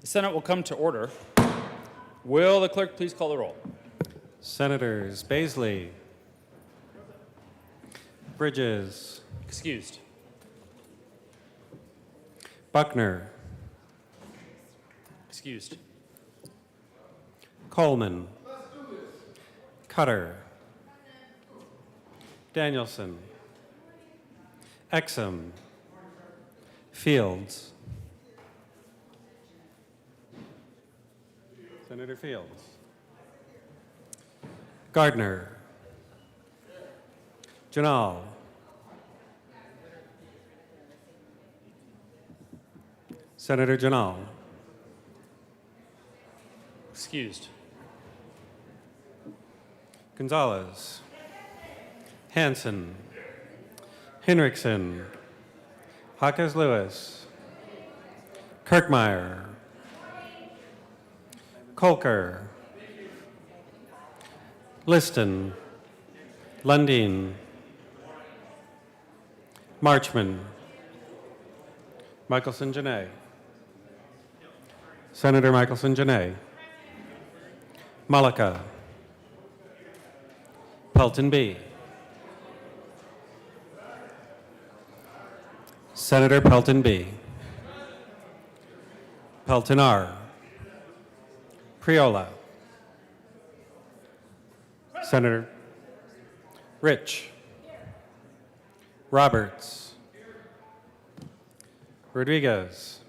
The Senate will come to order. Will the clerk please call the roll? Senators Baisley, Bridges. Excused. Buckner. Excused. Coleman. Cutter. Danielson. Exum. Fields. Senator Fields. Gardner. Janal. Senator Janal. Excused. Gonzalez. Hanson. Hinrichsen. Hawkes Lewis. Kirkmeyer. Kolker. Liston. Lundin. Marchman. Michelson Janae. Senator Michelson Janae. Malika. Pelton B. Senator Pelton B. Pelton R. Priola. Senator Rich. Roberts. Rodriguez.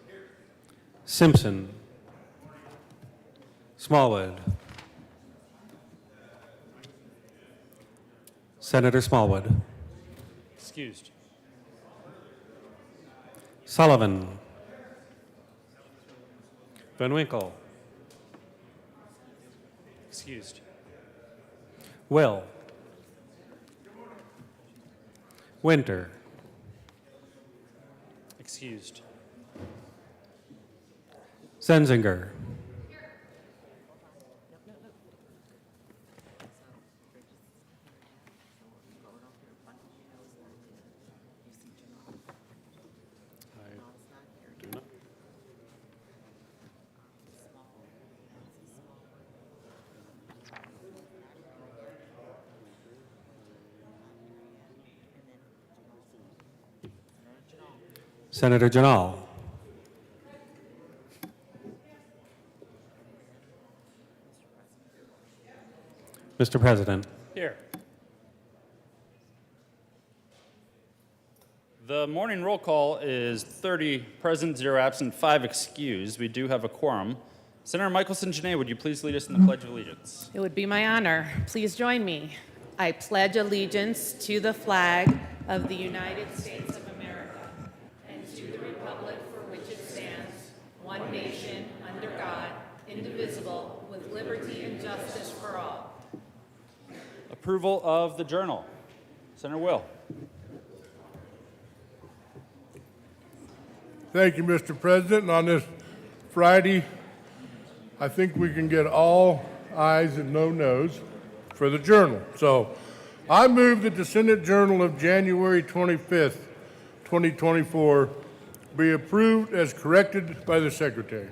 Simpson. Smallwood. Senator Smallwood. Excused. Sullivan. Van Winkle. Excused. Will. Winter. Excused. Zenzinger. Senator Janal. Mr. President. Here. The morning roll call is 30 present, 0 absent, 5 excused. We do have a quorum. Senator Michelson Janae, would you please lead us in the Pledge of Allegiance? It would be my honor. Please join me. I pledge allegiance to the flag of the United States of America and to the republic for which it stands, one nation, under God, indivisible, with liberty and justice for all. Approval of the journal. Senator Will. Thank you, Mr. President. And on this Friday, I think we can get all ayes and no nos for the journal. So I move that the Senate Journal of January 25th, 2024 be approved as corrected by the Secretary.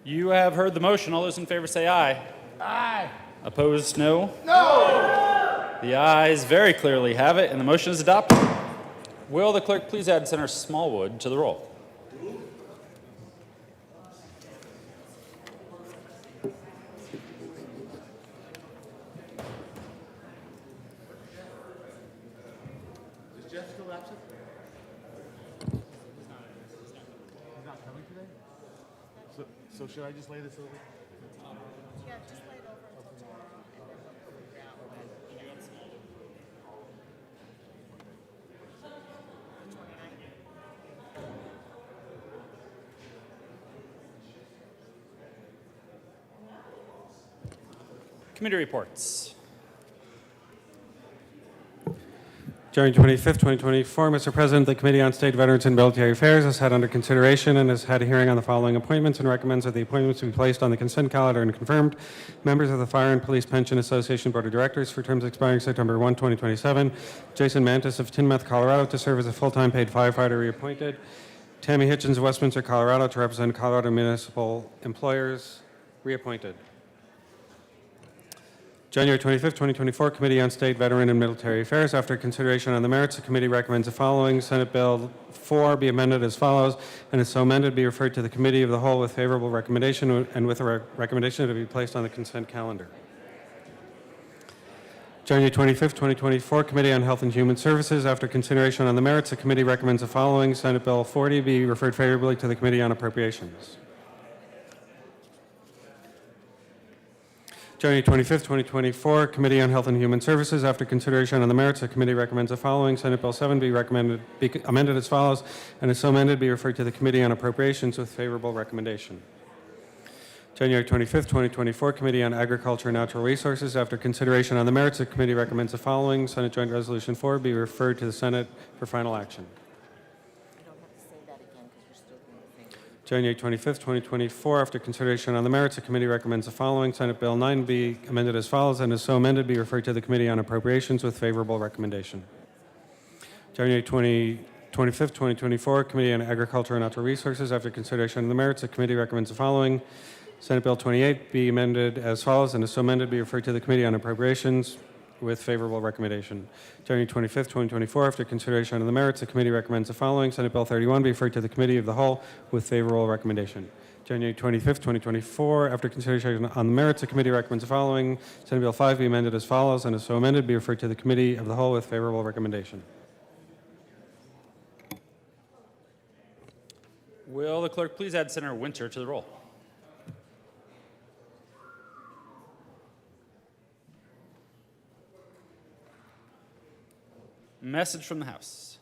You have heard the motion. All those in favor say aye. Aye. Opposed, no? No! The ayes very clearly have it, and the motion is adopted. Will the clerk please add Senator Smallwood to the roll? Is Jeff still absent? He's not coming today? So should I just lay this over? Yeah, just lay it over until tomorrow and then we'll figure out when he gets the 29th. Committee reports. January 25th, 2024, Mr. President, the Committee on State, Veterans, and Military Affairs has had under consideration and has had a hearing on the following appointments and recommends that the appointments be placed on the consent calendar and confirmed. Members of the Fire and Police Pension Association Board of Directors for terms expiring September 1, 2027. Jason Mantis of Tinmouth, Colorado to serve as a full-time paid firefighter reappointed. Tammy Hitchens of Westminster, Colorado to represent Colorado Municipal Employers reappointed. January 25th, 2024, Committee on State, Veteran, and Military Affairs. After consideration on the merits, the committee recommends the following. Senate Bill 4 be amended as follows, and is so amended be referred to the Committee of the Whole with favorable recommendation and with a recommendation to be placed on the consent calendar. January 25th, 2024, Committee on Health and Human Services. After consideration on the merits, the committee recommends the following. Senate Bill 40 be referred favorably to the Committee on Appropriations. January 25th, 2024, Committee on Health and Human Services. After consideration on the merits, the committee recommends the following. Senate Bill 7 be amended as follows, and is so amended be referred to the Committee on Appropriations with favorable recommendation. January 25th, 2024, Committee on Agriculture and Natural Resources. After consideration on the merits, the committee recommends the following. Senate Joint Resolution 4 be referred to the Senate for final action. You don't have to say that again because you're still doing the thing. January 25th, 2024, after consideration on the merits, the committee recommends the following. Senate Bill 9 be amended as follows, and is so amended be referred to the Committee on Appropriations with favorable recommendation. January 25th, 2024, Committee on Agriculture and Natural Resources. After consideration on the merits, the committee recommends the following. Senate Bill 28 be amended as follows, and is so amended be referred to the Committee on Appropriations with favorable recommendation. January 25th, 2024, after consideration on the merits, the committee recommends the following. Senate Bill 31 be referred to the Committee of the Whole with favorable recommendation. January 25th, 2024, after consideration on the merits, the committee recommends the following. Senate Bill 5 be amended as follows, and is so amended be referred to the Committee of the Whole with favorable recommendation. Will the clerk please add Senator Winter to the roll? Message from the House.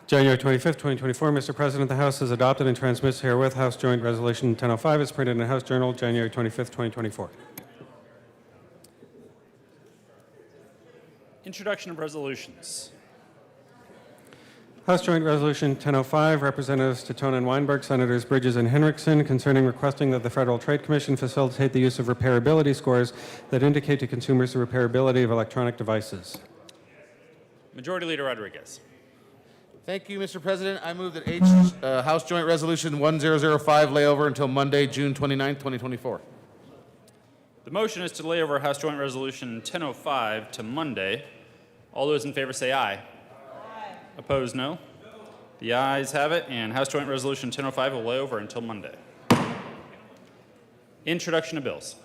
January 25th, 2024, Mr. President, the House has adopted and transmits herewith House Joint Resolution 1005 as printed in the House Journal, January 25th, 2024. Introduction of resolutions. House Joint Resolution 1005, Representatives Titone and Weinberg, Senators Bridges and Henriksen, concerning requesting that the Federal Trade Commission facilitate the use of repairability scores that indicate to consumers the repairability of electronic devices. Majority Leader Rodriguez. Thank you, Mr. President. I move that House Joint Resolution 1005 lay over until Monday, June 29th, 2024. The motion is to lay over House Joint Resolution 1005 to Monday. All those in favor say aye. Opposed, no. The ayes have it, and House Joint Resolution 1005 will lay over until Monday. Introduction of bills.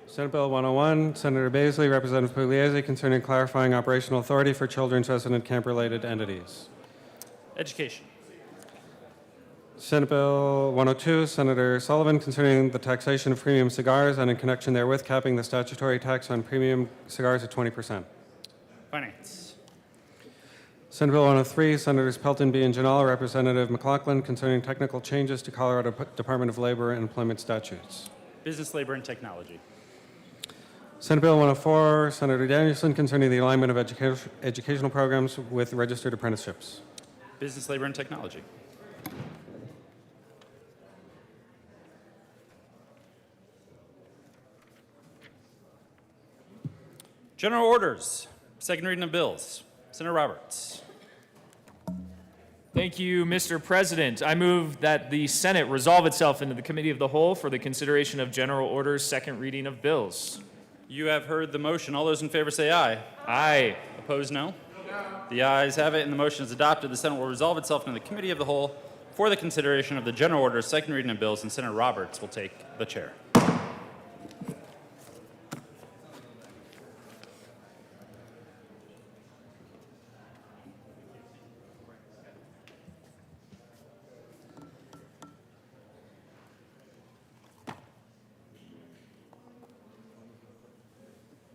Senate Bill 101, Senator Baisley, Representative Pugliese, concerning clarifying operational authority for children's resident camp-related entities. Education. Senate Bill 102, Senator Sullivan, concerning the taxation of premium cigars and in connection therewith capping the statutory tax on premium cigars at 20%. Finance. Senate Bill 103, Senators Pelton B. and Janala, Representative McLaughlin, concerning technical changes to Colorado Department of Labor and Employment statutes. Business, Labor, and Technology. Senate Bill 104, Senator Danielson, concerning the alignment of educational programs with registered apprenticeships. Business, Labor, and Technology. General orders. Second reading of bills. Senator Roberts. Thank you, Mr. President. I move that the Senate resolve itself into the Committee of the Whole for the consideration of general orders, second reading of bills. You have heard the motion. All those in favor say aye. Aye. Opposed, no. The ayes have it, and the motion is adopted. The Senate will resolve itself into the Committee of the Whole for the consideration of the general orders, second reading of bills, and Senator Roberts will take the chair.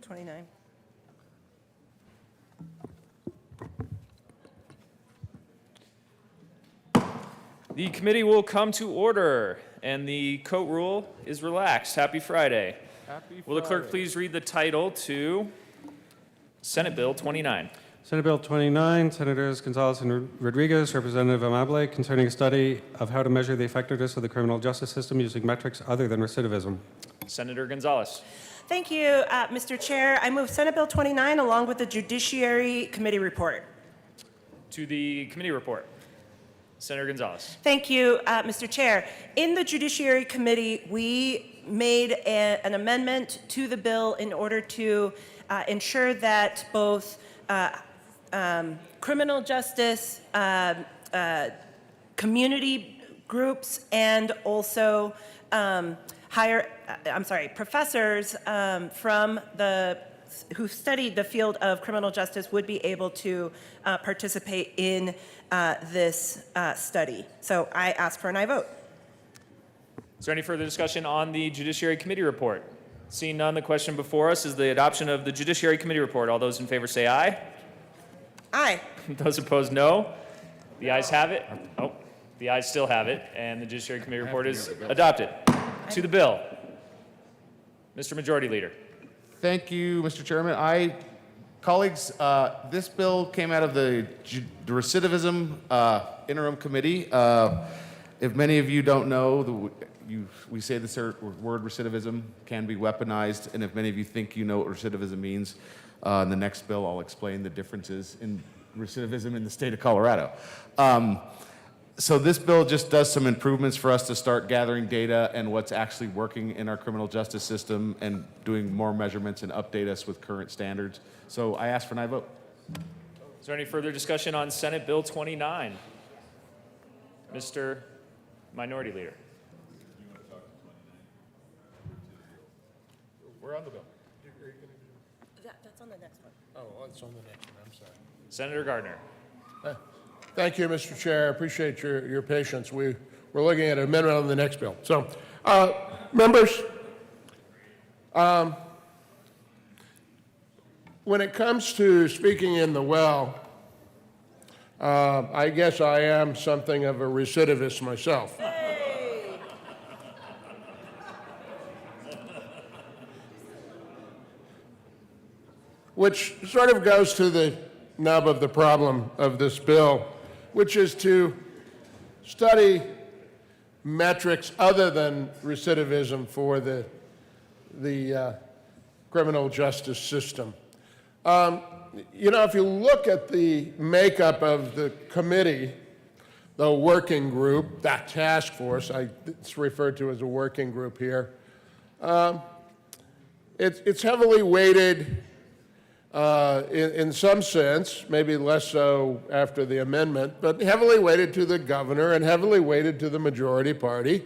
29. The committee will come to order, and the coat rule is relaxed. Happy Friday. Will the clerk please read the title to Senate Bill 29? Senate Bill 29, Senators Gonzalez and Rodriguez, Representative Amable, concerning a study of how to measure the effectiveness of the criminal justice system using metrics other than recidivism. Senator Gonzalez. Thank you, Mr. Chair. I move Senate Bill 29 along with the Judiciary Committee report. To the committee report. Senator Gonzalez. Thank you, Mr. Chair. In the Judiciary Committee, we made an amendment to the bill in order to ensure that both criminal justice, community groups, and also professors who studied the field of criminal justice would be able to participate in this study. So I ask for an aye vote. Is there any further discussion on the Judiciary Committee report? Seeing none, the question before us is the adoption of the Judiciary Committee report. All those in favor say aye. Aye. Those opposed, no. The ayes have it. Oh, the ayes still have it, and the Judiciary Committee report is adopted. To the bill. Mr. Majority Leader. Thank you, Mr. Chairman. Colleagues, this bill came out of the recidivism interim committee. If many of you don't know, we say this word recidivism can be weaponized, and if many of you think you know what recidivism means, in the next bill I'll explain the differences in recidivism in the state of Colorado. So this bill just does some improvements for us to start gathering data and what's actually working in our criminal justice system and doing more measurements and update us with current standards. So I ask for an aye vote. Is there any further discussion on Senate Bill 29? Mr. Minority Leader. We're on the bill. That's on the next one. Oh, it's on the next one, I'm sorry. Senator Gardner. Thank you, Mr. Chair. I appreciate your patience. We're looking at an amendment on the next bill. So, members, when it comes to speaking in the well, I guess I am something of a recidivist myself. Which sort of goes to the nub of the problem of this bill, which is to study metrics other than recidivism for the criminal justice system. You know, if you look at the makeup of the committee, the working group, that task force, it's referred to as a working group here, it's heavily weighted in some sense, maybe less so after the amendment, but heavily weighted to the governor and heavily weighted to the majority party.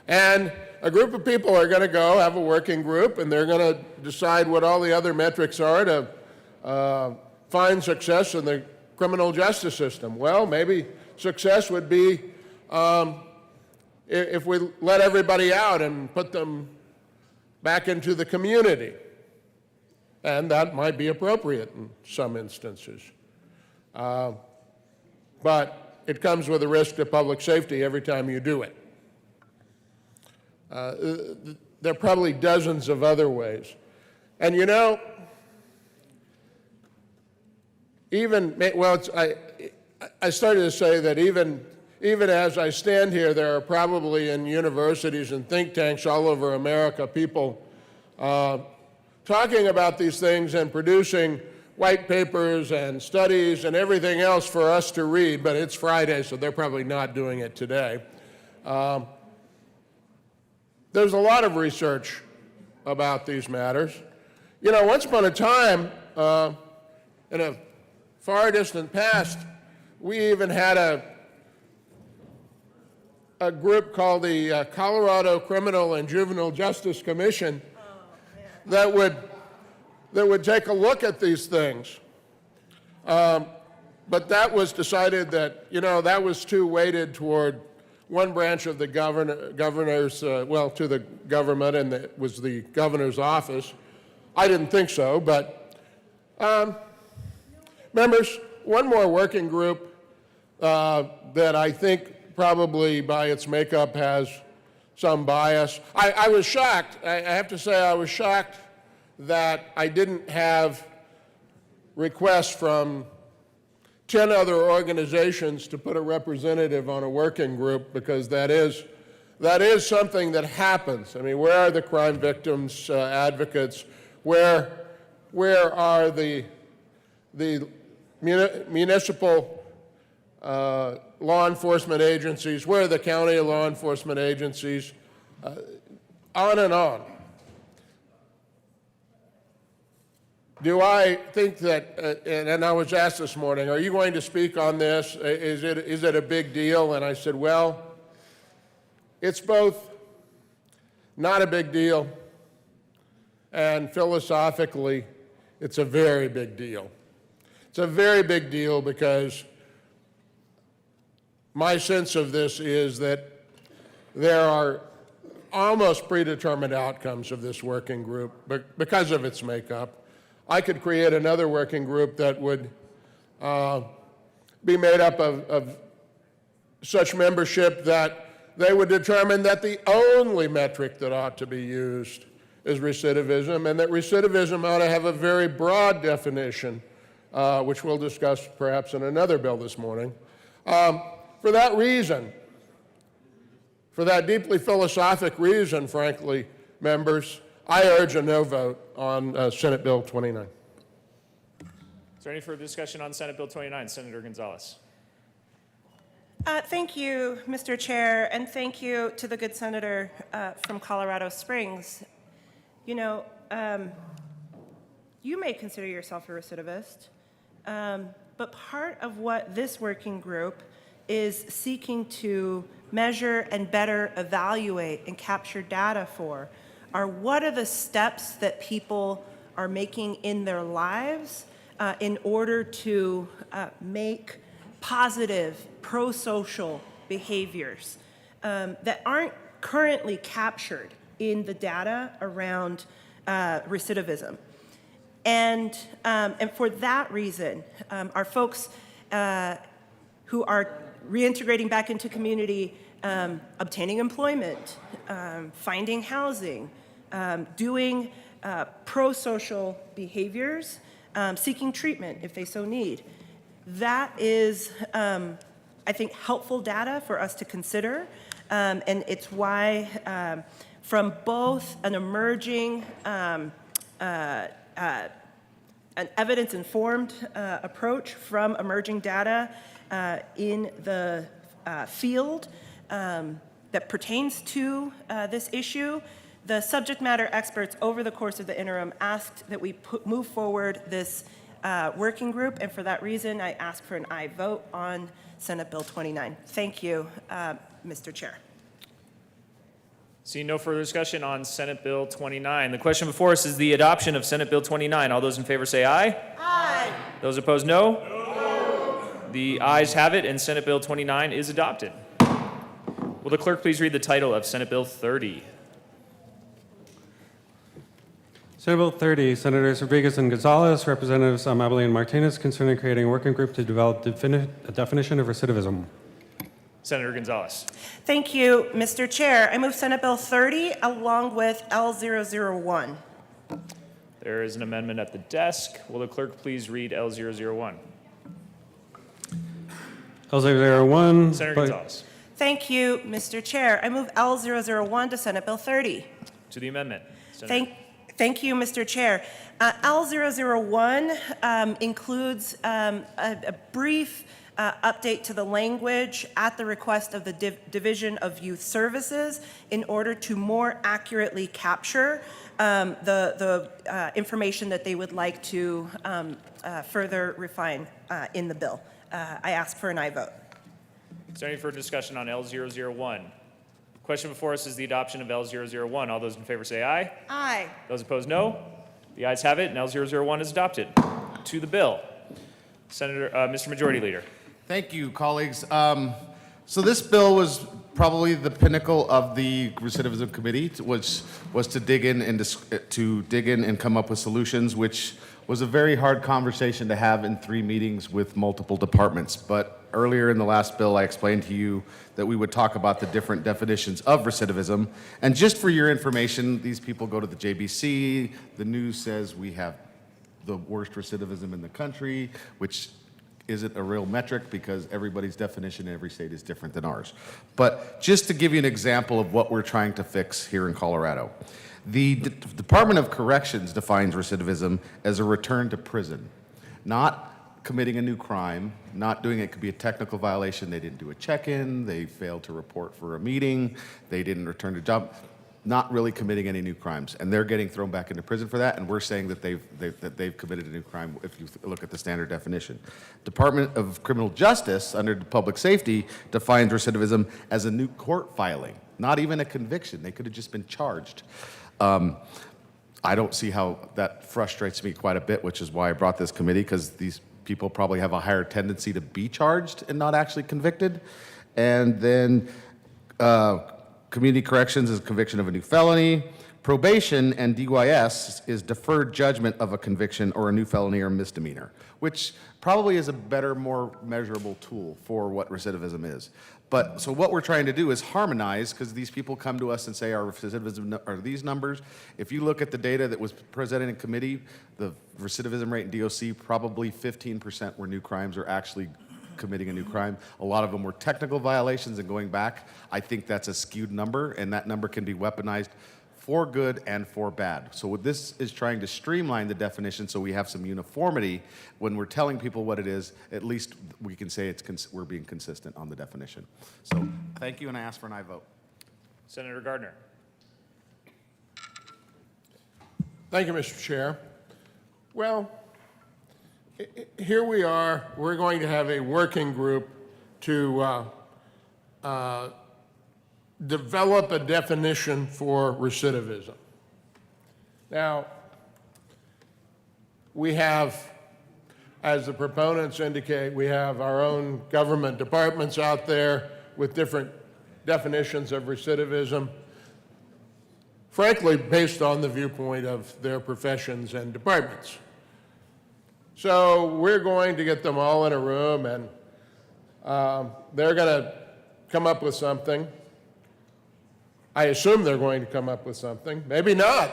And a group of people are going to go have a working group, and they're going to decide what all the other metrics are to find success in the criminal justice system. Well, maybe success would be if we let everybody out and put them back into the community. And that might be appropriate in some instances. But it comes with a risk to public safety every time you do it. There are probably dozens of other ways. And you know, I started to say that even as I stand here, there are probably in universities and think tanks all over America people talking about these things and producing white papers and studies and everything else for us to read, but it's Friday, so they're probably not doing it today. There's a lot of research about these matters. You know, once upon a time, in a far distant past, we even had a group called the Colorado Criminal and Juvenile Justice Commission that would take a look at these things. But that was decided that, you know, that was too weighted toward one branch of the governor's, to the government, and it was the governor's office. I didn't think so, but members, one more working group that I think probably by its makeup has some bias. I was shocked. I have to say I was shocked that I didn't have requests from 10 other organizations to put a representative on a working group, because that is something that happens. I mean, where are the crime victims advocates? Where are the municipal law enforcement agencies? Where are the county law enforcement agencies? On and on. Do I think that, and I was asked this morning, are you going to speak on this? Is it a big deal? And I said, well, it's both not a big deal, and philosophically, it's a very big deal. It's a very big deal because my sense of this is that there are almost predetermined outcomes of this working group because of its makeup. I could create another working group that would be made up of such membership that they would determine that the only metric that ought to be used is recidivism, and that recidivism ought to have a very broad definition, which we'll discuss perhaps in another bill this morning. For that reason, for that deeply philosophic reason, frankly, members, I urge a no vote on Senate Bill 29. Is there any further discussion on Senate Bill 29? Senator Gonzalez. Thank you, Mr. Chair, and thank you to the good senator from Colorado Springs. You know, you may consider yourself a recidivist, but part of what this working group is seeking to measure and better evaluate and capture data for are what are the steps that people are making in their lives in order to make positive, pro-social behaviors that aren't currently captured in the data around recidivism. And for that reason, our folks who are reintegrating back into community, obtaining employment, finding housing, doing pro-social behaviors, seeking treatment if they so need. That is, I think, helpful data for us to consider, and it's why from both an emerging, an evidence-informed approach from emerging data in the field that pertains to this issue, the subject matter experts over the course of the interim asked that we move forward this working group, and for that reason, I ask for an aye vote on Senate Bill 29. Thank you, Mr. Chair. Seeing no further discussion on Senate Bill 29. The question before us is the adoption of Senate Bill 29. All those in favor say aye. Aye. Those opposed, no. No. The ayes have it, and Senate Bill 29 is adopted. Will the clerk please read the title of Senate Bill 30? Senate Bill 30, Senators Rodriguez and Gonzalez, Representatives Amabile and Martinez, concerning creating a working group to develop a definition of recidivism. Senator Gonzalez. Thank you, Mr. Chair. I move Senate Bill 30 along with L001. There is an amendment at the desk. Will the clerk please read L001? L001. Senator Gonzalez. Thank you, Mr. Chair. I move L001 to Senate Bill 30. To the amendment. Senator. Thank you, Mr. Chair. L001 includes a brief update to the language at the request of the Division of Youth Services in order to more accurately capture the information that they would like to further refine in the bill. I ask for an aye vote. Is there any further discussion on L001? Question before us is the adoption of L001. All those in favor say aye. Aye. Those opposed, no. The ayes have it, and L001 is adopted. To the bill. Senator, Mr. Majority Leader. Thank you, colleagues. So this bill was probably the pinnacle of the recidivism committee was to dig in and come up with solutions, which was a very hard conversation to have in 3 meetings with multiple departments. But earlier in the last bill, I explained to you that we would talk about the different definitions of recidivism. And just for your information, these people go to the JBC. The news says we have the worst recidivism in the country, which isn't a real metric because everybody's definition in every state is different than ours. But just to give you an example of what we're trying to fix here in Colorado, the Department of Corrections defines recidivism as a return to prison, not committing a new crime, not doing it could be a technical violation. They didn't do a check-in, they failed to report for a meeting, they didn't return to job, not really committing any new crimes, and they're getting thrown back into prison for that. And we're saying that they've committed a new crime if you look at the standard definition. Department of Criminal Justice under public safety defines recidivism as a new court filing, not even a conviction. They could have just been charged. I don't see how that frustrates me quite a bit, which is why I brought this committee, because these people probably have a higher tendency to be charged and not actually convicted. And then community corrections is conviction of a new felony. Probation and DYS is deferred judgment of a conviction or a new felony or misdemeanor, which probably is a better, more measurable tool for what recidivism is. But so what we're trying to do is harmonize, because these people come to us and say our recidivism are these numbers. If you look at the data that was presented in committee, the recidivism rate in DOC, probably 15% were new crimes or actually committing a new crime. A lot of them were technical violations and going back. I think that's a skewed number, and that number can be weaponized for good and for bad. So what this is trying to streamline the definition so we have some uniformity. When we're telling people what it is, at least we can say we're being consistent on the definition. So thank you, and I ask for an aye vote. Senator Gardner. Thank you, Mr. Chair. Well, here we are. We're going to have a working group to develop a definition for recidivism. Now, we have, as the proponents indicate, we have our own government departments out there with different definitions of recidivism, frankly, based on the viewpoint of their professions and departments. So we're going to get them all in a room, and they're going to come up with something. I assume they're going to come up with something. Maybe not.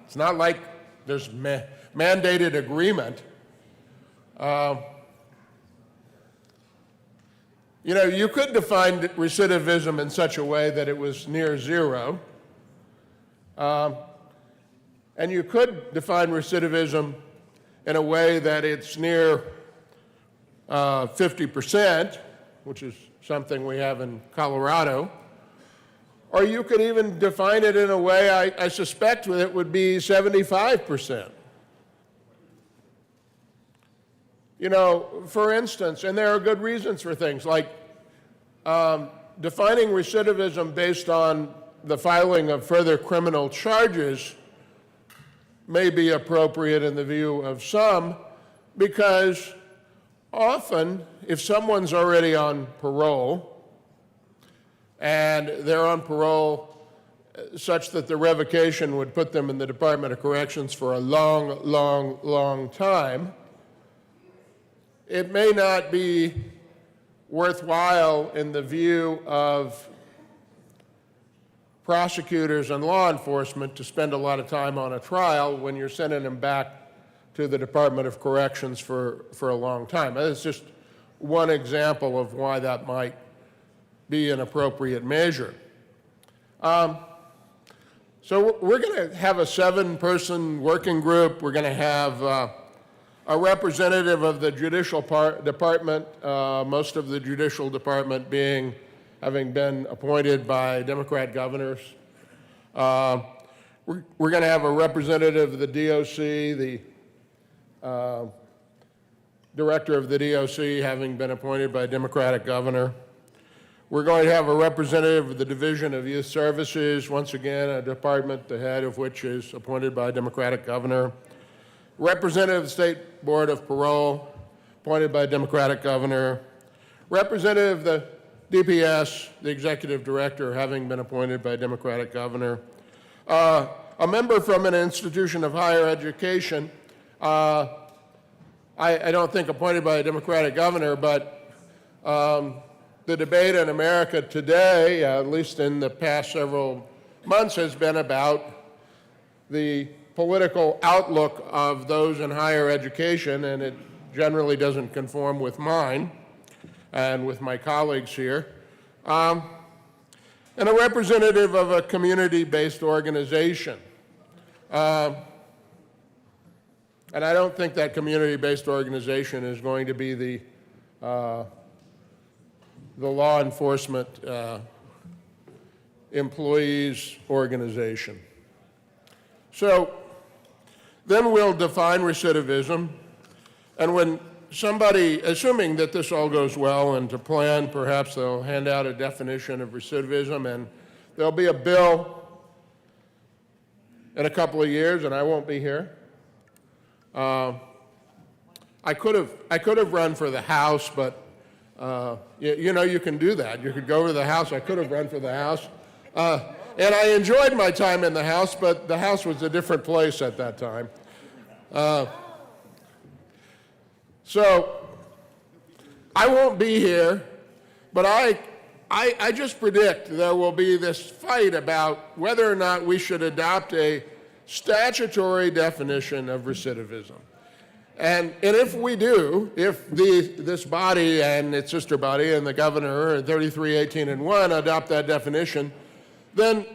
It's not like there's mandated agreement. You know, you could define recidivism in such a way that it was near zero. And you could define recidivism in a way that it's near 50%, which is something we have in Colorado. Or you could even define it in a way I suspect it would be 75%. You know, for instance, and there are good reasons for things like defining recidivism based on the filing of further criminal charges may be appropriate in the view of some, because often if someone's already on parole and they're on parole such that the revocation would put them in the Department of Corrections for a long, long, long time, it may not be worthwhile in the view of prosecutors and law enforcement to spend a lot of time on a trial when you're sending them back to the Department of Corrections for a long time. That's just one example of why that might be an appropriate measure. So we're going to have a 7-person working group. We're going to have a representative of the Judicial Department, most of the Judicial Department having been appointed by Democrat governors. We're going to have a representative of the DOC, the director of the DOC having been appointed by a Democratic governor. We're going to have a representative of the Division of Youth Services, once again, a department, the head of which is appointed by a Democratic governor. Representative of the State Board of Parole, appointed by a Democratic governor. Representative of the DPS, the executive director, having been appointed by a Democratic governor. A member from an institution of higher education, I don't think appointed by a Democratic governor, but the debate in America today, at least in the past several months, has been about the political outlook of those in higher education, and it generally doesn't conform with mine and with my colleagues here. And a representative of a community-based organization. And I don't think that community-based organization is going to be the law enforcement employees organization. So then we'll define recidivism, and when somebody, assuming that this all goes well and to plan, perhaps they'll hand out a definition of recidivism, and there'll be a bill in a couple of years, and I won't be here. I could have run for the House, but you know, you can do that. You could go to the House. I could have run for the House. And I enjoyed my time in the House, but the House was a different place at that time. So I won't be here, but I just predict there will be this fight about whether or not we should adopt a statutory definition of recidivism. And if we do, if this body and its sister body and the governor, 3318 and 1, adopt that definition, then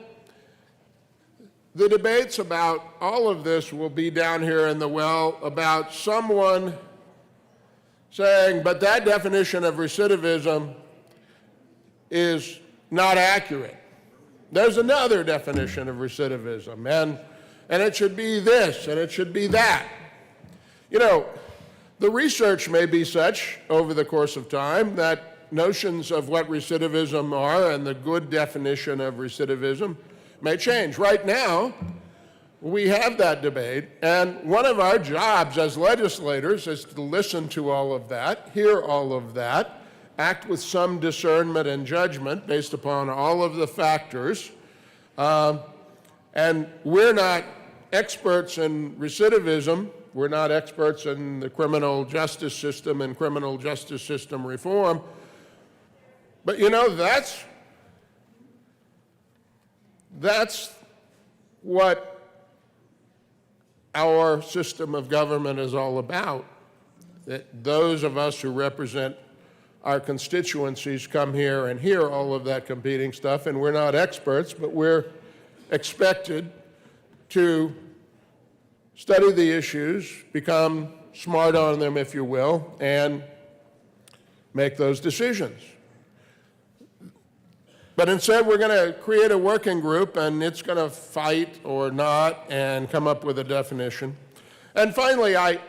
the debates about all of this will be down here in the well about someone saying, but that definition of recidivism is not accurate. There's another definition of recidivism, and it should be this, and it should be that. You know, the research may be such over the course of time that notions of what recidivism are and the good definition of recidivism may change. Right now, we have that debate, and one of our jobs as legislators is to listen to all of that, hear all of that, act with some discernment and judgment based upon all of the factors. And we're not experts in recidivism. We're not experts in the criminal justice system and criminal justice system reform. But you know, that's what our system of government is all about. That those of us who represent our constituencies come here and hear all of that competing stuff, and we're not experts, but we're expected to study the issues, become smart on them, if you will, and make those decisions. But instead, we're going to create a working group, and it's going to fight or not and come up with a definition. And finally, I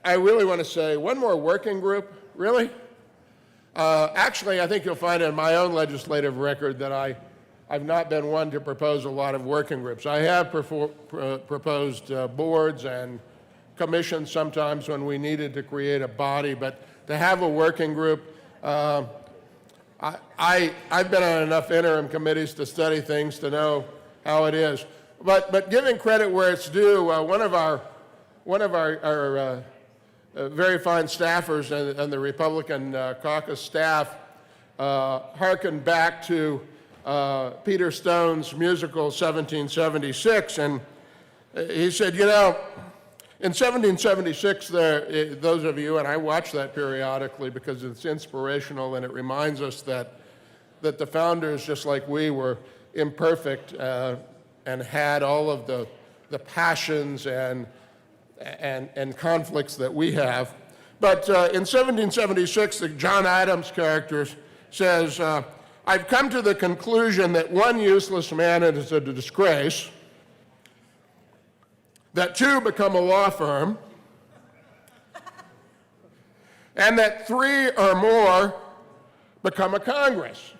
really want to say, one more working group? Really? Actually, I think you'll find in my own legislative record that I've not been one to propose a lot of working groups. I have proposed boards and commissions sometimes when we needed to create a body, but to have a working group, I've been on enough interim committees to study things to know how it is. But giving credit where it's due, one of our very fine staffers and the Republican caucus staff hearkened back to Peter Stone's musical 1776, and he said, you know, in 1776, those of you, and I watch that periodically because it's inspirational and it reminds us that the founders, just like we, were imperfect and had all of the passions and conflicts that we have. But in 1776, the John Adams character says, I've come to the conclusion that one useless man is a disgrace, that two become a law firm, and that three or more become a Congress.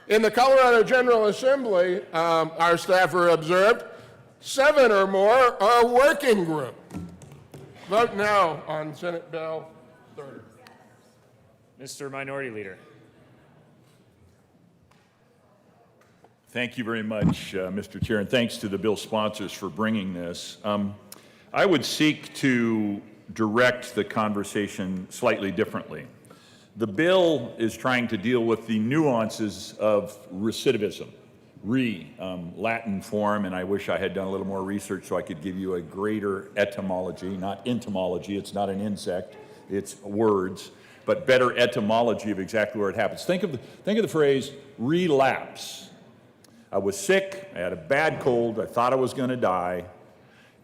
In the Colorado General Assembly, our staffer observed, 7 or more are a working group. Vote now on Senate Bill 30. Mr. Minority Leader. Thank you very much, Mr. Chair, and thanks to the bill sponsors for bringing this. I would seek to direct the conversation slightly differently. The bill is trying to deal with the nuances of recidivism, Latin form, and I wish I had done a little more research so I could give you a greater etymology, not entomology, it's not an insect, it's words, but better etymology of exactly where it happens. Think of the phrase relapse. I was sick, I had a bad cold, I thought I was going to die,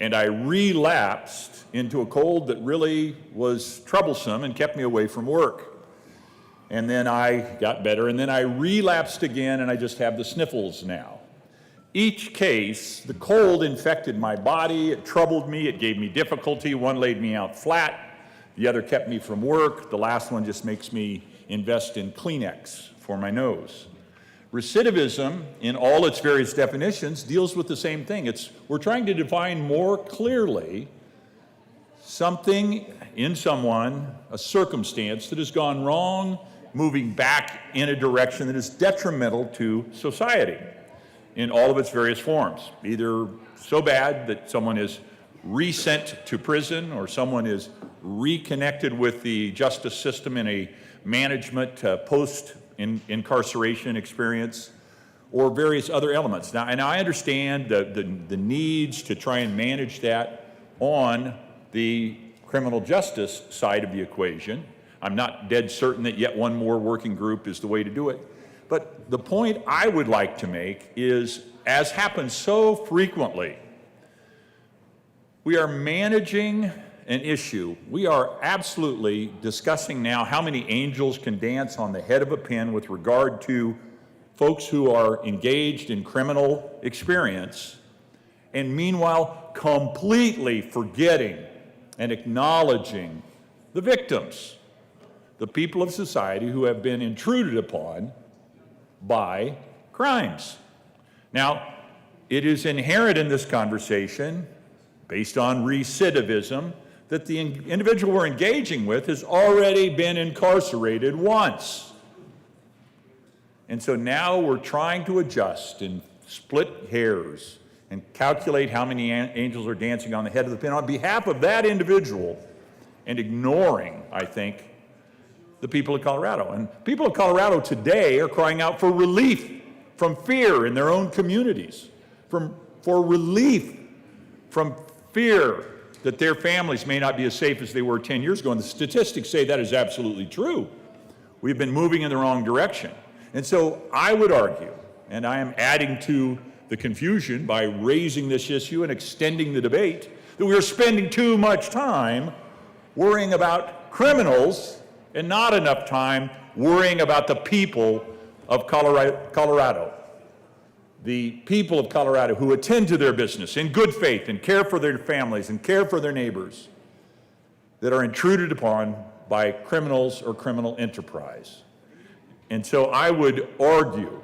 and I relapsed into a cold that really was troublesome and kept me away from work. And then I got better, and then I relapsed again, and I just have the sniffles now. Each case, the cold infected my body, it troubled me, it gave me difficulty. One laid me out flat, the other kept me from work, the last one just makes me invest in Kleenex for my nose. Recidivism, in all its various definitions, deals with the same thing. We're trying to define more clearly something in someone, a circumstance that has gone wrong, moving back in a direction that is detrimental to society in all of its various forms, either so bad that someone is resent to prison or someone is reconnected with the justice system in a management post-incarceration experience, or various other elements. Now, and I understand the needs to try and manage that on the criminal justice side of the equation. I'm not dead certain that yet one more working group is the way to do it. But the point I would like to make is, as happens so frequently, we are managing an issue. We are absolutely discussing now how many angels can dance on the head of a pin with regard to folks who are engaged in criminal experience, and meanwhile completely forgetting and acknowledging the victims, the people of society who have been intruded upon by crimes. Now, it is inherent in this conversation, based on recidivism, that the individual we're engaging with has already been incarcerated once. And so now we're trying to adjust and split hairs and calculate how many angels are dancing on the head of the pin on behalf of that individual, and ignoring, I think, the people of Colorado. And people of Colorado today are crying out for relief from fear in their own communities, for relief from fear that their families may not be as safe as they were 10 years ago. And the statistics say that is absolutely true. We've been moving in the wrong direction. And so I would argue, and I am adding to the confusion by raising this issue and extending the debate, that we are spending too much time worrying about criminals and not enough time worrying about the people of Colorado. The people of Colorado who attend to their business in good faith and care for their families and care for their neighbors, that are intruded upon by criminals or criminal enterprise. And so I would argue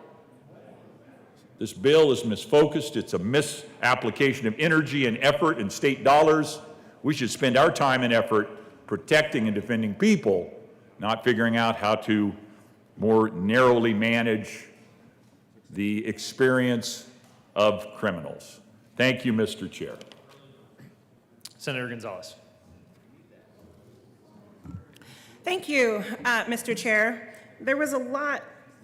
this bill is misfocused. It's a misapplication of energy and effort and state dollars. We should spend our time and effort protecting and defending people, not figuring out how to more narrowly manage the experience of criminals. Thank you, Mr. Chair. Senator Gonzalez. Thank you, Mr. Chair. There was a lot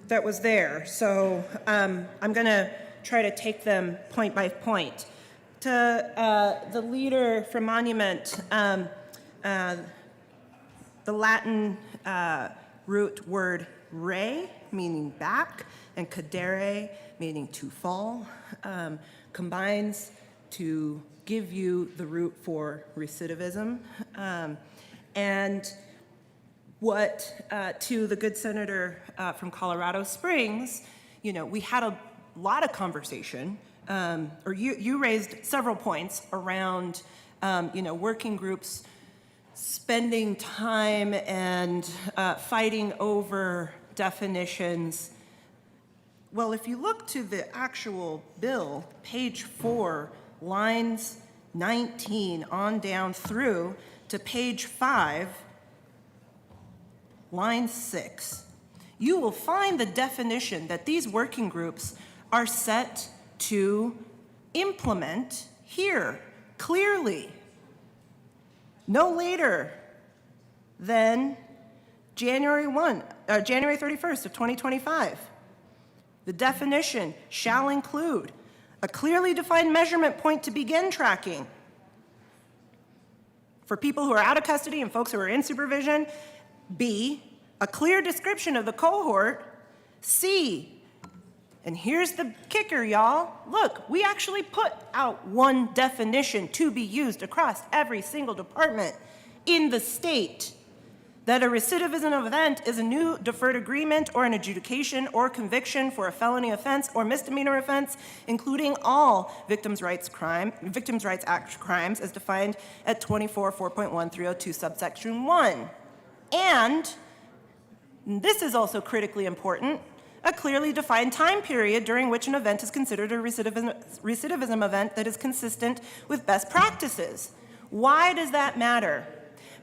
that was there, so I'm going to try to take them point by point. To the leader from Monument, the Latin root word re, meaning back, and cadere, meaning to fall, combines to give you the root for recidivism. And what, to the good senator from Colorado Springs, we had a lot of conversation, or you raised several points around, working groups spending time and fighting over definitions. Well, if you look to the actual bill, page 4, lines 19 on down through to page 5, line 6, you will find the definition that these working groups are set to implement here, clearly. No later than January 31st of 2025. The definition shall include a clearly defined measurement point to begin tracking for people who are out of custody and folks who are in supervision. B, a clear description of the cohort. C, and here's the kicker, y'all. Look, we actually put out one definition to be used across every single department in the state, that a recidivism event is a new deferred agreement or an adjudication or conviction for a felony offense or misdemeanor offense, including all Victims' Rights Act crimes as defined at 24.4.1302 subsection 1. And this is also critically important, a clearly defined time period during which an event is considered a recidivism event that is consistent with best practices. Why does that matter?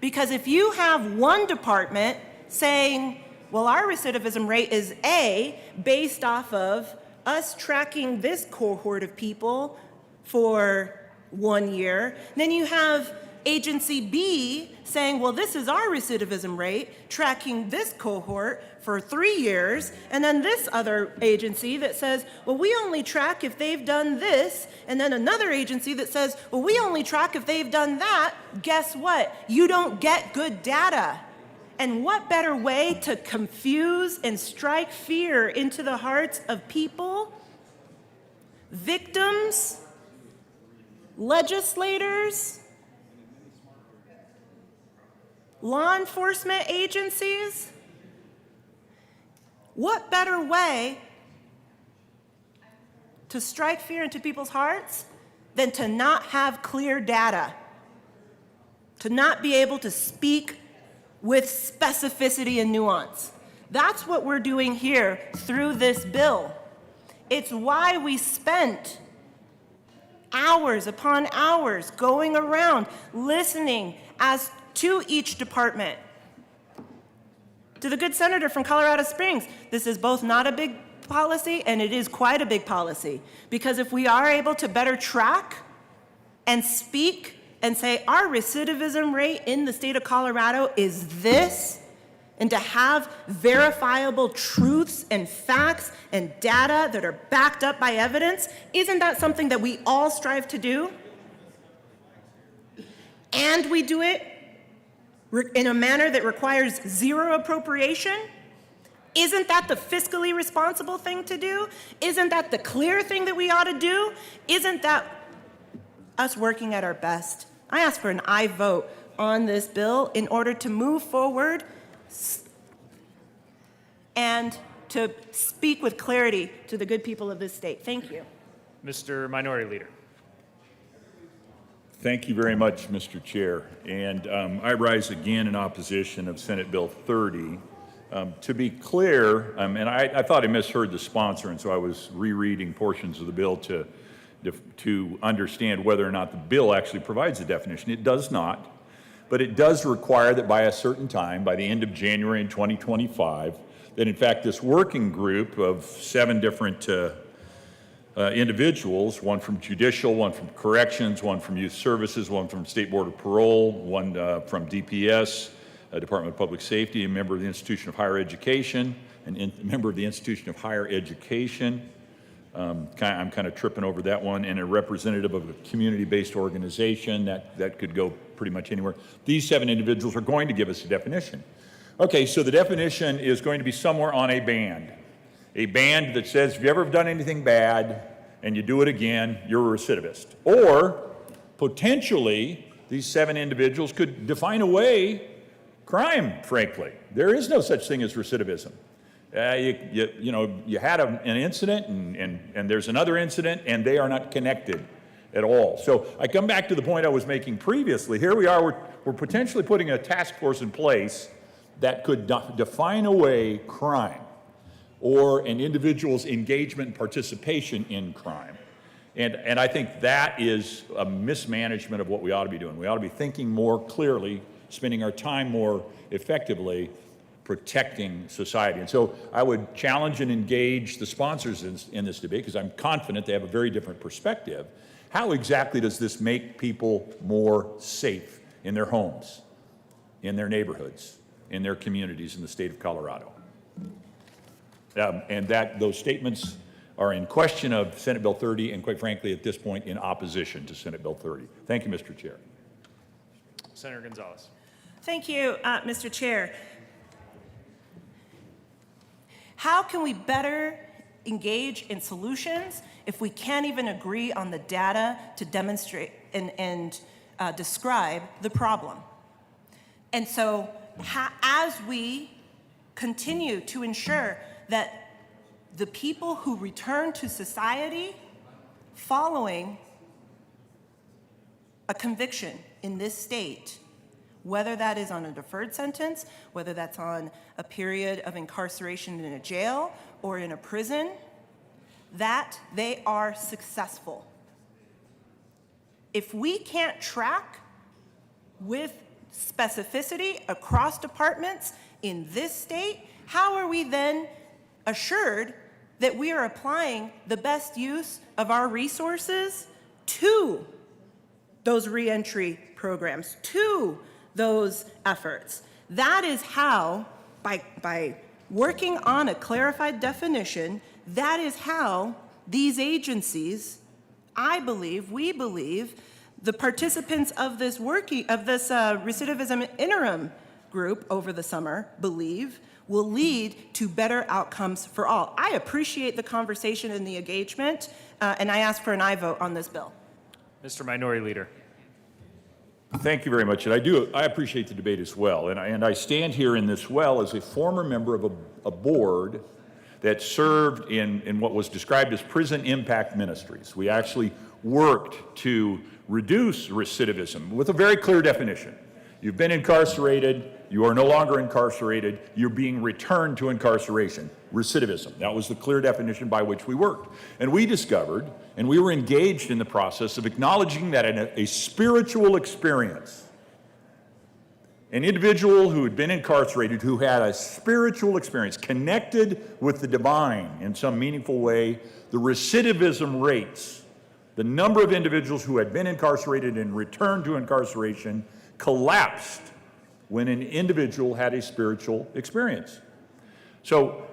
Because if you have one department saying, well, our recidivism rate is A, based off of us tracking this cohort of people for 1 year, then you have agency B saying, well, this is our recidivism rate, tracking this cohort for 3 years, and then this other agency that says, well, we only track if they've done this, and then another agency that says, well, we only track if they've done that. Guess what? You don't get good data. And what better way to confuse and strike fear into the hearts of people, victims, legislators, law enforcement agencies? What better way to strike fear into people's hearts than to not have clear data, to not be able to speak with specificity and nuance? That's what we're doing here through this bill. It's why we spent hours upon hours going around listening as to each department. To the good senator from Colorado Springs, this is both not a big policy and it is quite a big policy, because if we are able to better track and speak and say our recidivism rate in the state of Colorado is this, and to have verifiable truths and facts and data that are backed up by evidence, isn't that something that we all strive to do? And we do it in a manner that requires zero appropriation? Isn't that the fiscally responsible thing to do? Isn't that the clear thing that we ought to do? Isn't that us working at our best? I ask for an aye vote on this bill in order to move forward and to speak with clarity to the good people of this state. Thank you. Mr. Minority Leader. Thank you very much, Mr. Chair. And I rise again in opposition of Senate Bill 30. To be clear, and I thought I misheard the sponsor, and so I was rereading portions of the bill to understand whether or not the bill actually provides a definition. It does not, but it does require that by a certain time, by the end of January in 2025, that in fact this working group of 7 different individuals, one from judicial, one from corrections, one from youth services, one from State Board of Parole, one from DPS, Department of Public Safety, a member of the Institution of Higher Education, a member of the Institution of Higher Education. I'm kind of tripping over that one, and a representative of a community-based organization that could go pretty much anywhere. These 7 individuals are going to give us a definition. Okay, so the definition is going to be somewhere on a band that says if you ever have done anything bad and you do it again, you're a recidivist. Or potentially, these 7 individuals could define away crime, frankly. There is no such thing as recidivism. You had an incident and there's another incident and they are not connected at all. So I come back to the point I was making previously. Here we are, we're potentially putting a task force in place that could define away crime or an individual's engagement and participation in crime. And I think that is a mismanagement of what we ought to be doing. We ought to be thinking more clearly, spending our time more effectively protecting society. And so I would challenge and engage the sponsors in this debate, because I'm confident they have a very different perspective. How exactly does this make people more safe in their homes, in their neighborhoods, in their communities in the state of Colorado? And those statements are in question of Senate Bill 30, and quite frankly, at this point, in opposition to Senate Bill 30. Thank you, Mr. Chair. Senator Gonzalez. Thank you, Mr. Chair. How can we better engage in solutions if we can't even agree on the data to demonstrate and describe the problem? And so as we continue to ensure that the people who return to society following a conviction in this state, whether that is on a deferred sentence, whether that's on a period of incarceration in a jail or in a prison, that they are successful. If we can't track with specificity across departments in this state, how are we then assured that we are applying the best use of our resources to those reentry programs, to those efforts? That is how, by working on a clarified definition, that is how these agencies, I believe, we believe, the participants of this recidivism interim group over the summer believe will lead to better outcomes for all. I appreciate the conversation and the engagement, and I ask for an aye vote on this bill. Mr. Minority Leader. Thank you very much, and I appreciate the debate as well. And I stand here in this well as a former member of a board that served in what was described as prison impact ministries. We actually worked to reduce recidivism with a very clear definition. You've been incarcerated, you are no longer incarcerated, you're being returned to incarceration. Recidivism. That was the clear definition by which we worked. And we discovered, and we were engaged in the process of acknowledging that in a spiritual experience, an individual who had been incarcerated, who had a spiritual experience connected with the divine in some meaningful way, the recidivism rates, the number of individuals who had been incarcerated and returned to incarceration collapsed when an individual had a spiritual experience. So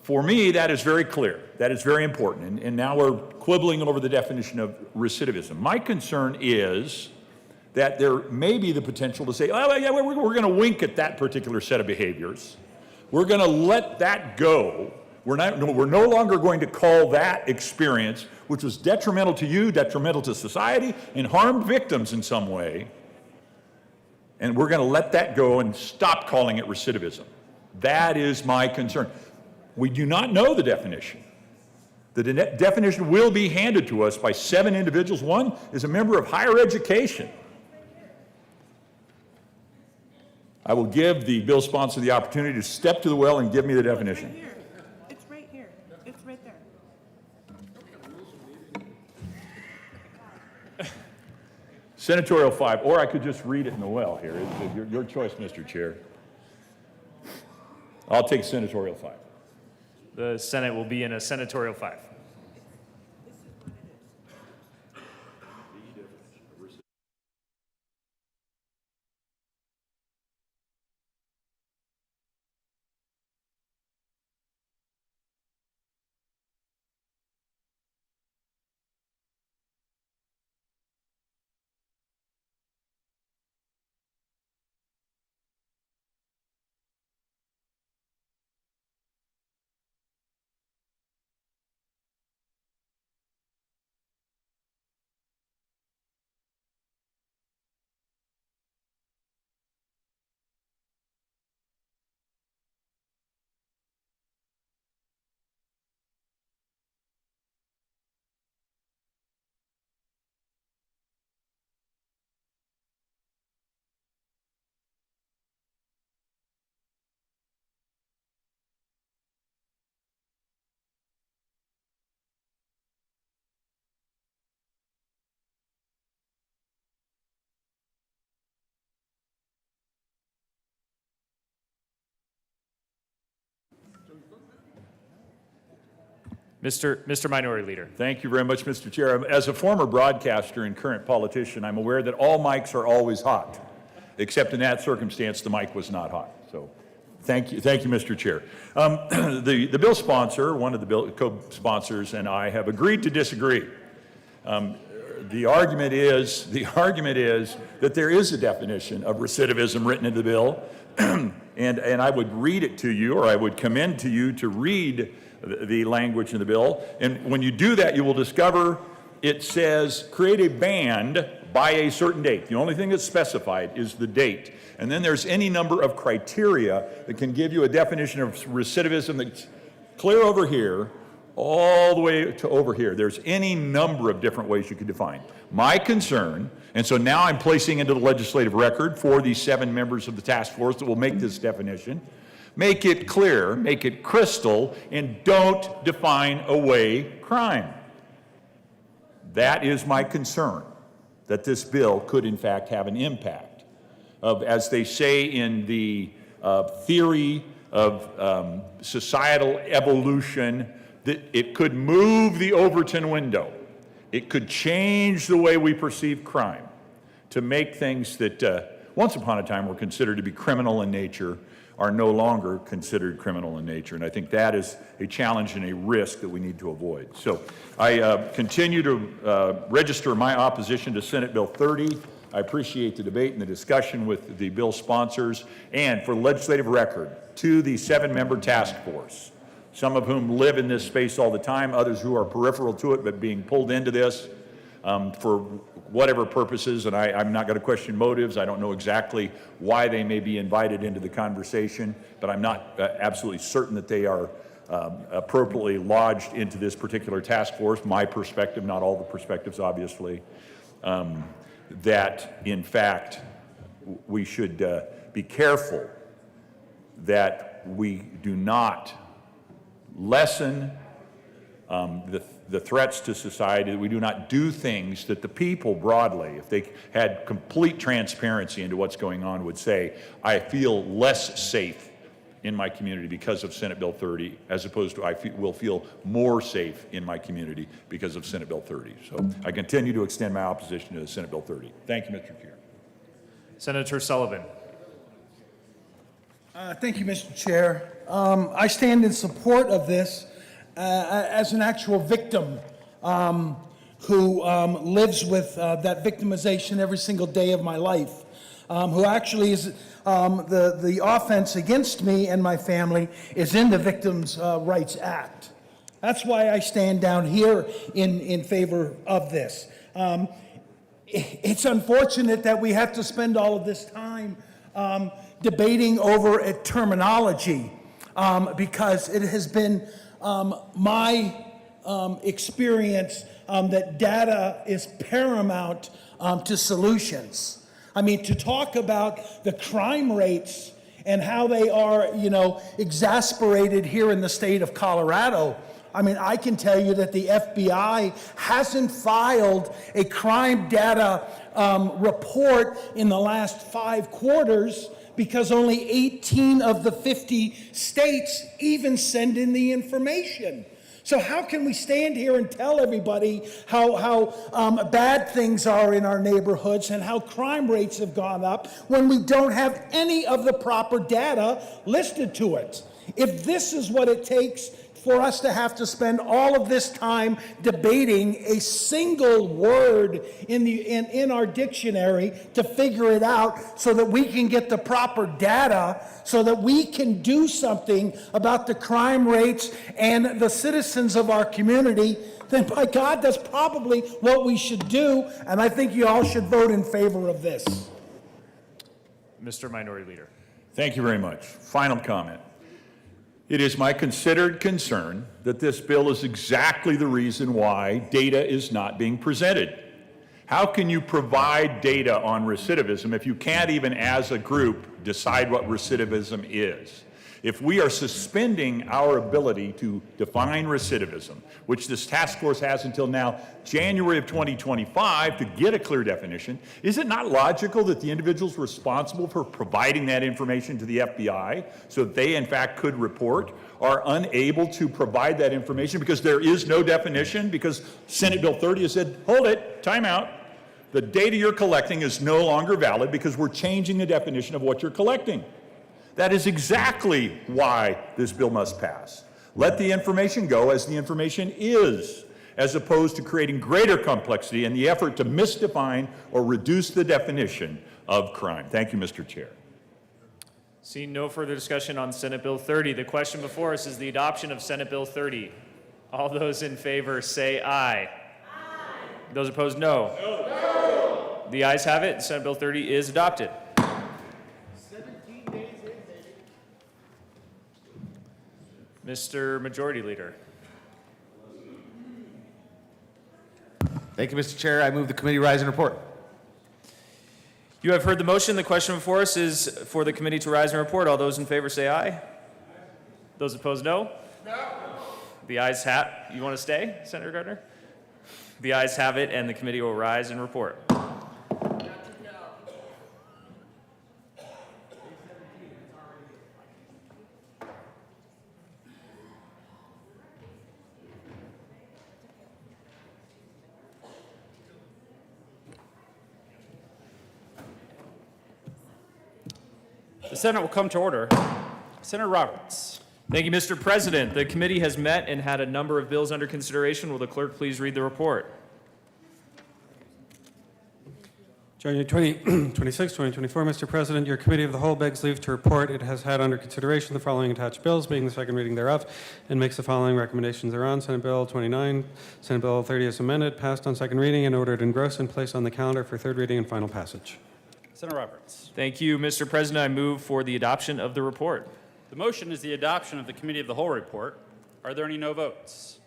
for me, that is very clear. That is very important. And now we're quibbling over the definition of recidivism. My concern is that there may be the potential to say, oh, yeah, we're going to wink at that particular set of behaviors. We're going to let that go. We're no longer going to call that experience, which was detrimental to you, detrimental to society, and harmed victims in some way. And we're going to let that go and stop calling it recidivism. That is my concern. We do not know the definition. The definition will be handed to us by 7 individuals. One is a member of higher education. I will give the bill sponsor the opportunity to step to the well and give me the definition. It's right here. It's right there. Senatorial 5, or I could just read it in the well here. It's your choice, Mr. Chair. I'll take Senatorial 5. The Senate will be in a Senatorial 5. Mr. Minority Leader. Thank you very much, Mr. Chair. As a former broadcaster and current politician, I'm aware that all mics are always hot, except in that circumstance, the mic was not hot. So thank you, Mr. Chair. The bill sponsor, one of the bill co-sponsors, and I have agreed to disagree. The argument is that there is a definition of recidivism written into the bill, and I would read it to you, or I would commend to you to read the language in the bill. And when you do that, you will discover it says create a band by a certain date. The only thing that's specified is the date. And then there's any number of criteria that can give you a definition of recidivism that's clear over here, all the way to over here. There's any number of different ways you could define. My concern, and so now I'm placing into the legislative record for the 7 members of the task force that will make this definition, make it clear, make it crystal, and don't define away crime. That is my concern, that this bill could in fact have an impact of, as they say in the theory of societal evolution, that it could move the Overton window. It could change the way we perceive crime to make things that once upon a time were considered to be criminal in nature are no longer considered criminal in nature. And I think that is a challenge and a risk that we need to avoid. So I continue to register my opposition to Senate Bill 30. I appreciate the debate and the discussion with the bill sponsors, and for legislative record, to the 7-member task force, some of whom live in this space all the time, others who are peripheral to it but being pulled into this for whatever purposes, and I'm not going to question motives. I don't know exactly why they may be invited into the conversation, but I'm not absolutely certain that they are appropriately lodged into this particular task force. My perspective, not all the perspectives, obviously, that in fact we should be careful that we do not lessen the threats to society, that we do not do things that the people broadly, if they had complete transparency into what's going on, would say, I feel less safe in my community because of Senate Bill 30, as opposed to will feel more safe in my community because of Senate Bill 30. So I continue to extend my opposition to Senate Bill 30. Thank you, Mr. Chair. Senator Sullivan. Thank you, Mr. Chair. I stand in support of this as an actual victim who lives with that victimization every single day of my life, who actually is the offense against me and my family is in the Victims' Rights Act. That's why I stand down here in favor of this. It's unfortunate that we have to spend all of this time debating over a terminology because it has been my experience that data is paramount to solutions. I mean, to talk about the crime rates and how they are, exasperated here in the state of Colorado. I mean, I can tell you that the FBI hasn't filed a crime data report in the last 5 quarters because only 18 of the 50 states even send in the information. So how can we stand here and tell everybody how bad things are in our neighborhoods and how crime rates have gone up when we don't have any of the proper data listed to it? If this is what it takes for us to have to spend all of this time debating a single word in our dictionary to figure it out so that we can get the proper data so that we can do something about the crime rates and the citizens of our community, then by God, that's probably what we should do, and I think you all should vote in favor of this. Mr. Minority Leader. Thank you very much. Final comment. It is my considered concern that this bill is exactly the reason why data is not being presented. How can you provide data on recidivism if you can't even as a group decide what recidivism is? if we are suspending our ability to define recidivism, which this task force has until now, January of 2025, to get a clear definition, is it not logical that the individuals responsible for providing that information to the FBI so that they in fact could report are unable to provide that information because there is no definition, because Senate Bill 30 has said, hold it, time out. The data you're collecting is no longer valid because we're changing the definition of what you're collecting. That is exactly why this bill must pass. Let the information go as the information is, as opposed to creating greater complexity in the effort to misdefine or reduce the definition of crime. Thank you, Mr. Chair. Seeing no further discussion on Senate Bill 30, the question before us is the adoption of Senate Bill 30. All those in favor say aye. Aye. Those opposed, no. No. The ayes have it. Senate Bill 30 is adopted. 17 days in, baby. Mr. Majority Leader. Thank you, Mr. Chair. I move the committee rise and report. You have heard the motion. The question before us is for the committee to rise and report. All those in favor say aye. Those opposed, no. No. The ayes have. You want to stay, Senator Gardner? The ayes have it, and the committee will rise and report. The Senate will come to order. Senator Roberts. Thank you, Mr. President. The committee has met and had a number of bills under consideration. Will the clerk please read the report? January 26, 2024, Mr. President, your Committee of the Whole begs leave to report it has had under consideration the following attached bills, being the second reading thereof, and makes the following recommendations thereon. Senate Bill 29, Senate Bill 30 is amended, passed on second reading, and ordered engrossed and placed on the calendar for third reading and final passage. Senator Roberts. Thank you, Mr. President. I move for the adoption of the report. The motion is the adoption of the Committee of the Whole report. Are there any no votes?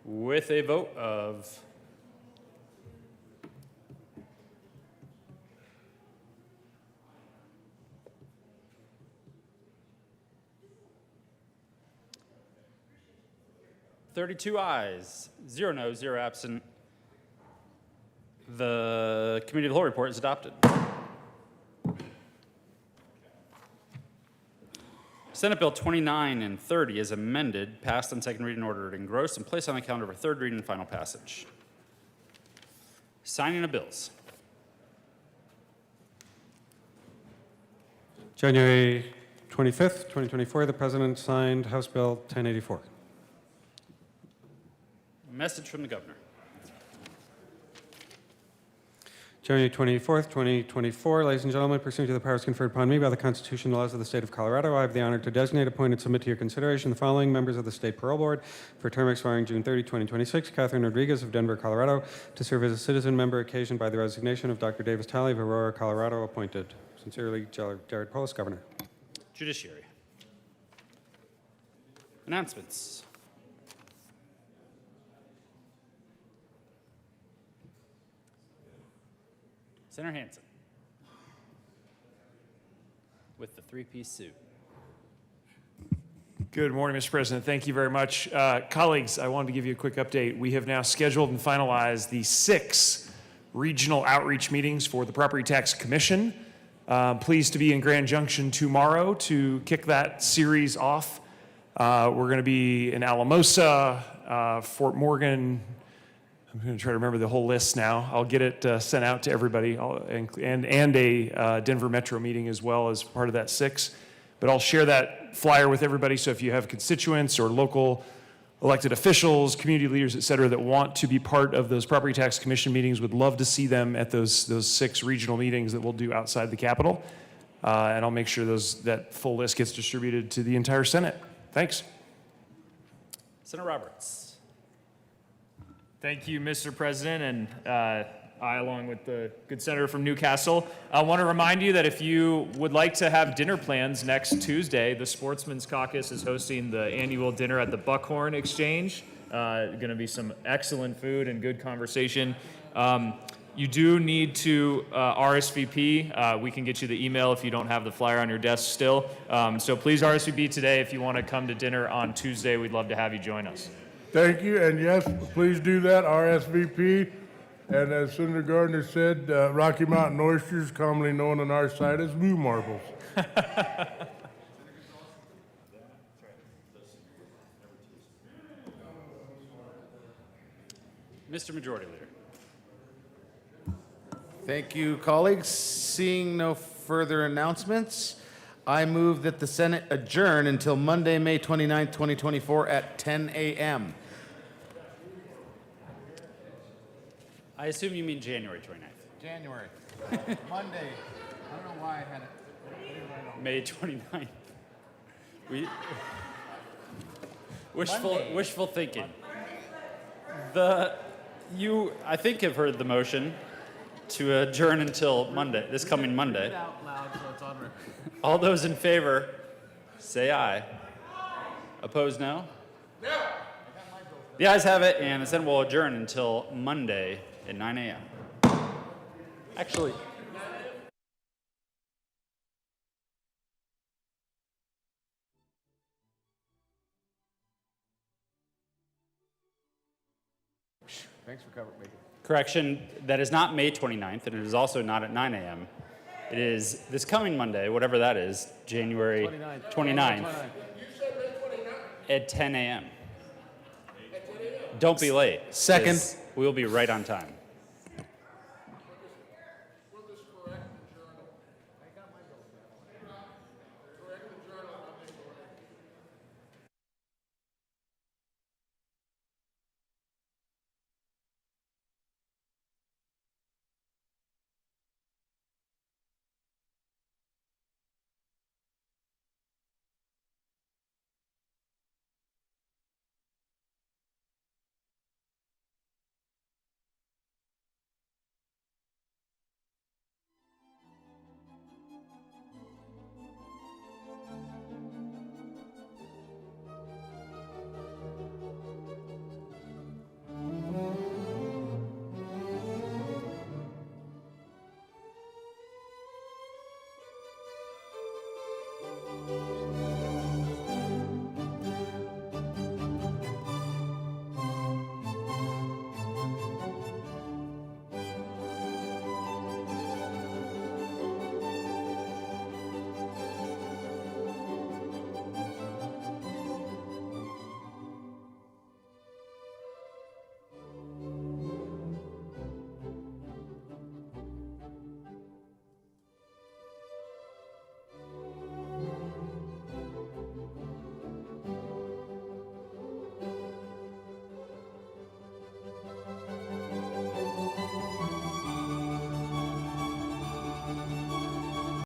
With a vote of 32 ayes, 0 noes, 0 absent, the Committee of the Whole report is adopted. Senate Bill 29 and 30 is amended, passed on second reading, ordered engrossed, and placed on the calendar for third reading and final passage. Signing of bills. January 25th, 2024, the President signed House Bill 1084. Message from the Governor. January 24th, 2024, ladies and gentlemen, pursuant to the powers conferred upon me by the Constitution and laws of the State of Colorado, I have the honor to designate, appoint, and submit to your consideration the following members of the State Parole Board for a term expiring June 30, 2026. Catherine Rodriguez of Denver, Colorado, to serve as a citizen member occasioned by the resignation of Dr. Davis Talley of Aurora, Colorado, appointed. Sincerely, Jared Polis, Governor. Judiciary. Announcements. Senator Hansen with the three-piece suit. Good morning, Mr. President. Thank you very much. Colleagues, I wanted to give you a quick update. We have now scheduled and finalized the 6 regional outreach meetings for the Property Tax Commission. Pleased to be in Grand Junction tomorrow to kick that series off. We're going to be in Alamosa, Fort Morgan. I'm going to try to remember the whole list now. I'll get it sent out to everybody, and a Denver Metro meeting as well as part of that 6. But I'll share that flyer with everybody, so if you have constituents or local elected officials, community leaders, et cetera, that want to be part of those Property Tax Commission meetings, would love to see them at those 6 regional meetings that we'll do outside the Capitol. And I'll make sure that full list gets distributed to the entire Senate. Thanks. Senator Roberts. Thank you, Mr. President, and I, along with the good senator from Newcastle, I want to remind you that if you would like to have dinner plans next Tuesday, the Sportsman's Caucus is hosting the annual dinner at the Buckhorn Exchange. Going to be some excellent food and good conversation. You do need to RSVP. We can get you the email if you don't have the flyer on your desk still. So please RSVP today if you want to come to dinner on Tuesday. We'd love to have you join us. Thank you, and yes, please do that, RSVP. And as Senator Gardner said, Rocky Mountain oysters, commonly known on our side as blue marbles. Mr. Majority Leader. Thank you, colleagues. Seeing no further announcements, I move that the Senate adjourn until Monday, May 29th, 2024 at 10 a.m. I assume you mean January 29th. January. Monday. I don't know why I had it. May 29th. We wishful thinking. You, I think, have heard the motion to adjourn until Monday, this coming Monday. All those in favor, say aye. Opposed, no? No. The ayes have it, and the Senate will adjourn until Monday at 9 a.m. Actually, Thanks for covering me. correction, that is not May 29th, and it is also not at 9 a.m. It is this coming Monday, whatever that is, January 29th, at 10 a.m. Don't be late. Second. 'Cause we will be right on time.